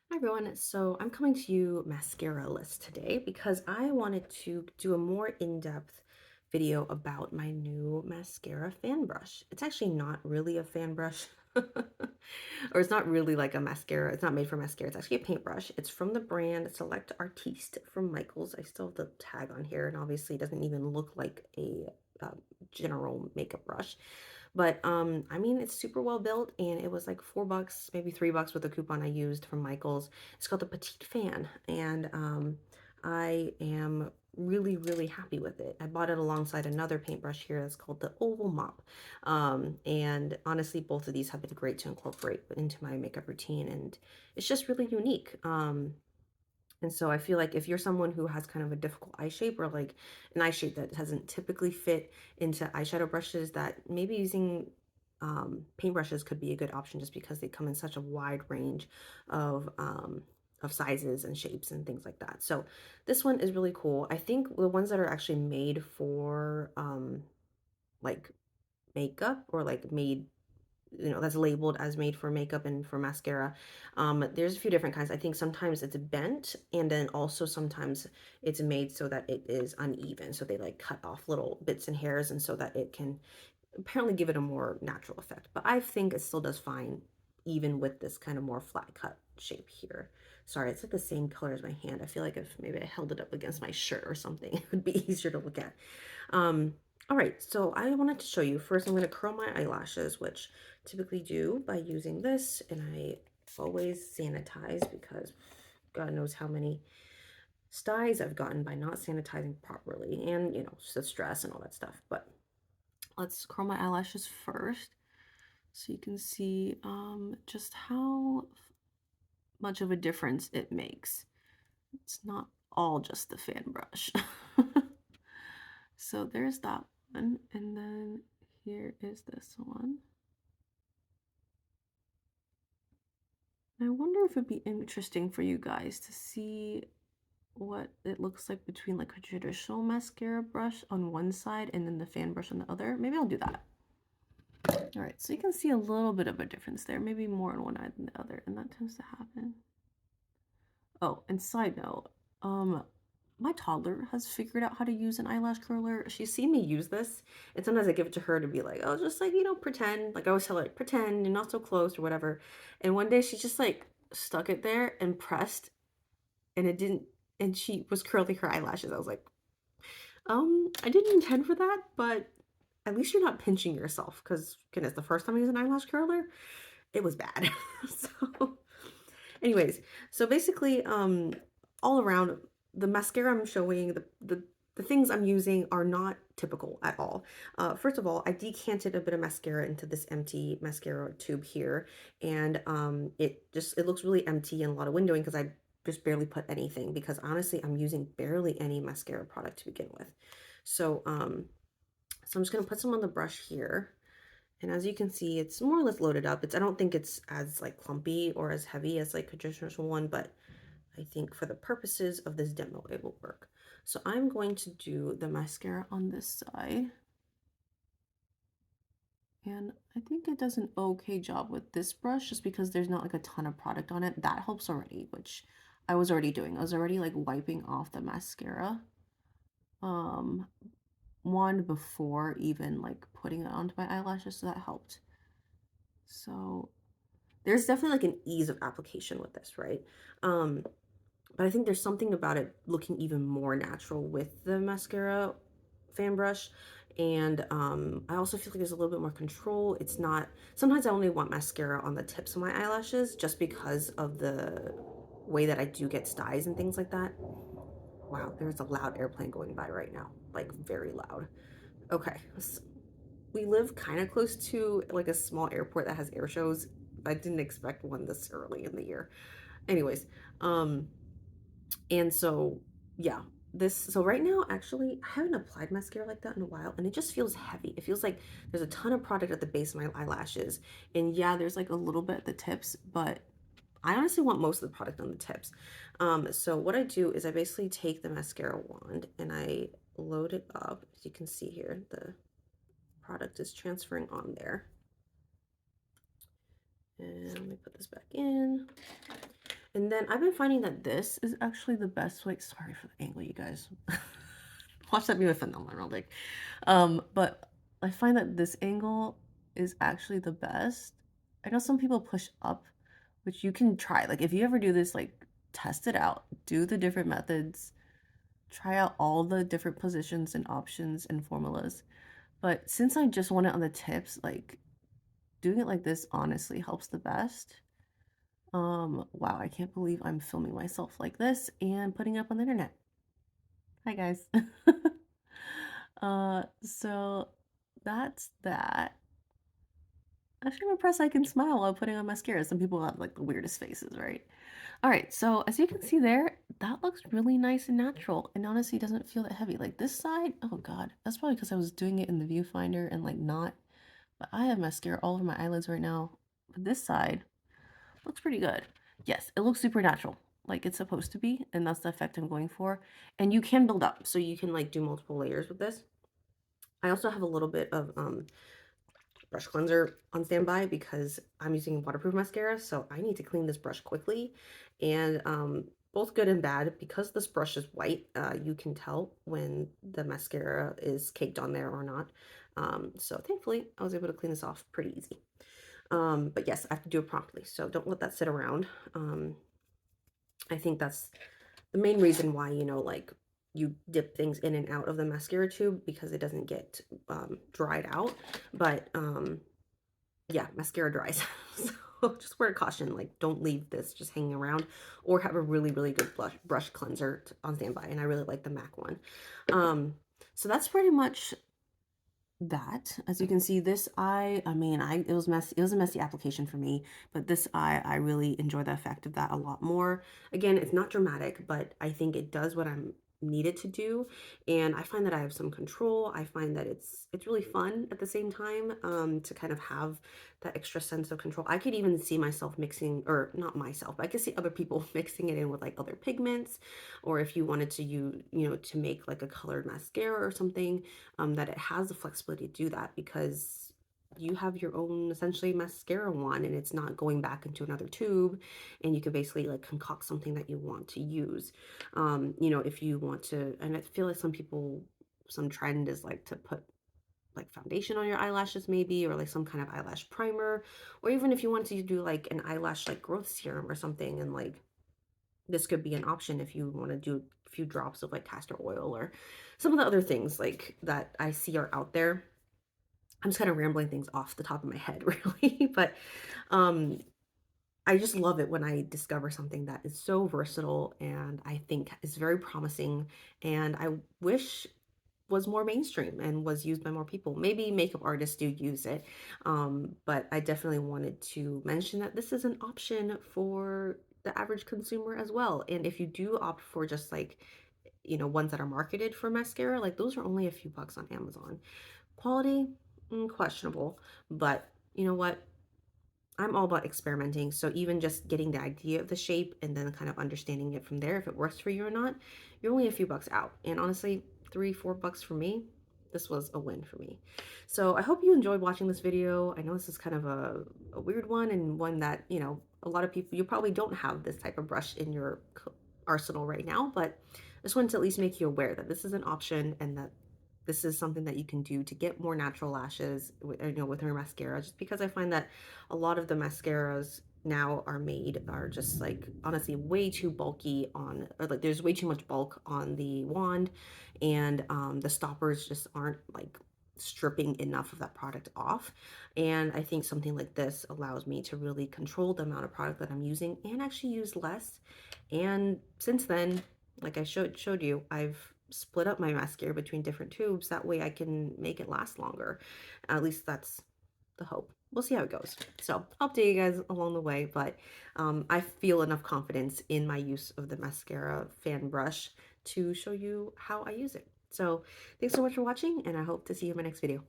Hi everyone. So I'm coming to you mascara list today because I wanted to do a more in-depth video about my new mascara fan brush. It's actually not really a fan brush, or it's not really like a mascara. It's not made for mascara. It's actually a paintbrush. It's from the brand Select Artiste from Michaels. I still have the tag on here, and obviously it doesn't even look like a general makeup brush. But I mean, it's super well built, and it was like $4, maybe $3 with the coupon I used from Michaels. It's called the Petite Fan, and I am really happy with it. I bought it alongside another paintbrush here that's called the Oval Mop. And honestly, both of these have been great to incorporate into my makeup routine, and it's just really unique. And so I feel like if you're someone who has kind of a difficult eye shape, or like an eye shape that doesn't typically fit into eyeshadow brushes, that maybe using paintbrushes could be a good option, just because they come in such a wide range of sizes and shapes and things like that. So this one is really cool. I think the ones that are actually made for like makeup, or like made, that's labeled as made for makeup and for mascara. There's a few different kinds. I think sometimes it's bent, and then also sometimes it's made so that it is uneven. So they like cut off little bits and hairs, and so that it can apparently give it a more natural effect. But I think it still does fine, even with this kind of more flat cut shape here. Sorry, it's like the same color as my hand. I feel like if maybe I held it up against my shirt or something, it would be easier to look at. Um, all right, so I wanted to show you first. I'm going to curl my eyelashes, which I typically do by using this, and I always sanitize because God knows how many styes I've gotten by not sanitizing properly, and the stress and all that stuff. But let's curl my eyelashes first, so you can see just how much of a difference it makes. It's not all just the fan brush. So there's that one, and then here is this one. I wonder if it'd be interesting for you guys to see what it looks like between like a traditional mascara brush on one side and then the fan brush on the other. Maybe I'll do that. All right, so you can see a little bit of a difference there, maybe more on one eye than the other, and that tends to happen. Oh, and side note, my toddler has figured out how to use an eyelash curler. She's seen me use this, and sometimes I give it to her to be like, oh, just like, pretend. Like I always tell her, like, pretend, and not so close or whatever. And one day she just like stuck it there and pressed, and it didn't, and she was curling her eyelashes. I was like, I didn't intend for that, but at least you're not pinching yourself, because goodness, the first time I used an eyelash curler, it was bad. So anyways, so basically, all around, the mascara I'm showing, the things I'm using are not typical at all. First of all, I decanted a bit of mascara into this empty mascara tube here, and it looks really empty and a lot of windowing because I just barely put anything, because honestly, I'm using barely any mascara product to begin with. So, so I'm just gonna put some on the brush here. And as you can see, it's more or less loaded up. I don't think it's as like clumpy or as heavy as like a traditional one, but I think for the purposes of this demo, it will work. So I'm going to do the mascara on this side. And I think it does an okay job with this brush, just because there's not like a ton of product on it. That helps already, which I was already doing. I was already like wiping off the mascara um one before even like putting it onto my eyelashes, so that helped. So there's definitely like an ease of application with this, right? Um, but I think there's something about it looking even more natural with the mascara fan brush. And I also feel like there's a little bit more control. It's not, sometimes I only want mascara on the tips of my eyelashes just because of the way that I do get styes and things like that. Wow, there's a loud airplane going by right now, like very loud. Okay, we live kind of close to like a small airport that has air shows. I didn't expect one this early in the year. Anyways, um, and so yeah, so right now, actually, I haven't applied mascara like that in a while, and it just feels heavy. It feels like there's a ton of product at the base of my eyelashes, and yeah, there's like a little bit at the tips, but I honestly want most of the product on the tips. So what I do is I basically take the mascara wand and I load it up. As you can see here, the product is transferring on there. And let me put this back in. And then I've been finding that this is actually the best way. Sorry for the angle, you guys. Watch that be my phenomenal like. But I find that this angle is actually the best. I know some people push up, which you can try. Like if you ever do this, like test it out, do the different methods, try out all the different positions and options and formulas. But since I just want it on the tips, like doing it like this honestly helps the best. Wow, I can't believe I'm filming myself like this and putting it up on the internet. Hi guys. So that's that. Actually, I'm impressed I can smile while putting on mascara. Some people have like the weirdest faces, right? All right, so as you can see there, that looks really nice and natural and honestly doesn't feel that heavy. Like this side, oh God, that's probably because I was doing it in the viewfinder and like not, but I have mascara all over my eyelids right now. But this side looks pretty good. Yes, it looks super natural, like it's supposed to be, and that's the effect I'm going for. And you can build up, so you can like do multiple layers with this. I also have a little bit of brush cleanser on standby because I'm using waterproof mascara, so I need to clean this brush quickly. And both good and bad, because this brush is white, you can tell when the mascara is caked on there or not. So thankfully, I was able to clean this off pretty easy. But yes, I have to do it promptly, so don't let that sit around. I think that's the main reason why, like you dip things in and out of the mascara tube because it doesn't get dried out. But yeah, mascara dries. So just word of caution, like don't leave this just hanging around or have a really, really good brush cleanser on standby. And I really like the MAC one. So that's pretty much that. As you can see, this eye, I mean, it was messy. It was a messy application for me, but this eye, I really enjoy the effect of that a lot more. Again, it's not dramatic, but I think it does what I'm needed to do, and I find that I have some control. I find that it's really fun at the same time, to kind of have that extra sense of control. I could even see myself mixing, or not myself, but I could see other people mixing it in with like other pigments, or if you wanted to to make like a colored mascara or something, that it has the flexibility to do that because you have your own essentially mascara wand and it's not going back into another tube, and you can basically like concoct something that you want to use. If you want to, and I feel like some trend is like to put like foundation on your eyelashes maybe, or like some kind of eyelash primer, or even if you want to do like an eyelash like growth serum or something, and like this could be an option if you want to do a few drops of like castor oil or some of the other things like that I see are out there. I'm just kind of rambling things off the top of my head, really, but um, I just love it when I discover something that is so versatile and I think is very promising, and I wish was more mainstream and was used by more people. Maybe makeup artists do use it, but I definitely wanted to mention that this is an option for the average consumer as well. And if you do opt for just like, ones that are marketed for mascara, like those are only a few bucks on Amazon. Quality, questionable, but you know what? I'm all about experimenting. So even just getting the idea of the shape and then kind of understanding it from there, if it works for you or not, you're only a few bucks out. And honestly, 3, 4 bucks for me, this was a win for me. So I hope you enjoyed watching this video. I know this is kind of a weird one, and one that, a lot of people, you probably don't have this type of brush in your arsenal right now, but I just wanted to at least make you aware that this is an option and that this is something that you can do to get more natural lashes with your mascara, just because I find that a lot of the mascaras now are just like honestly way too bulky on, or like there's way too much bulk on the wand, and the stoppers just aren't like stripping enough of that product off. And I think something like this allows me to really control the amount of product that I'm using and actually use less. And since then, like I showed you, I've split up my mascara between different tubes. That way I can make it last longer. At least that's the hope. We'll see how it goes. So I'll update you guys along the way, but I feel enough confidence in my use of the mascara fan brush to show you how I use it. So thanks so much for watching, and I hope to see you in my next video.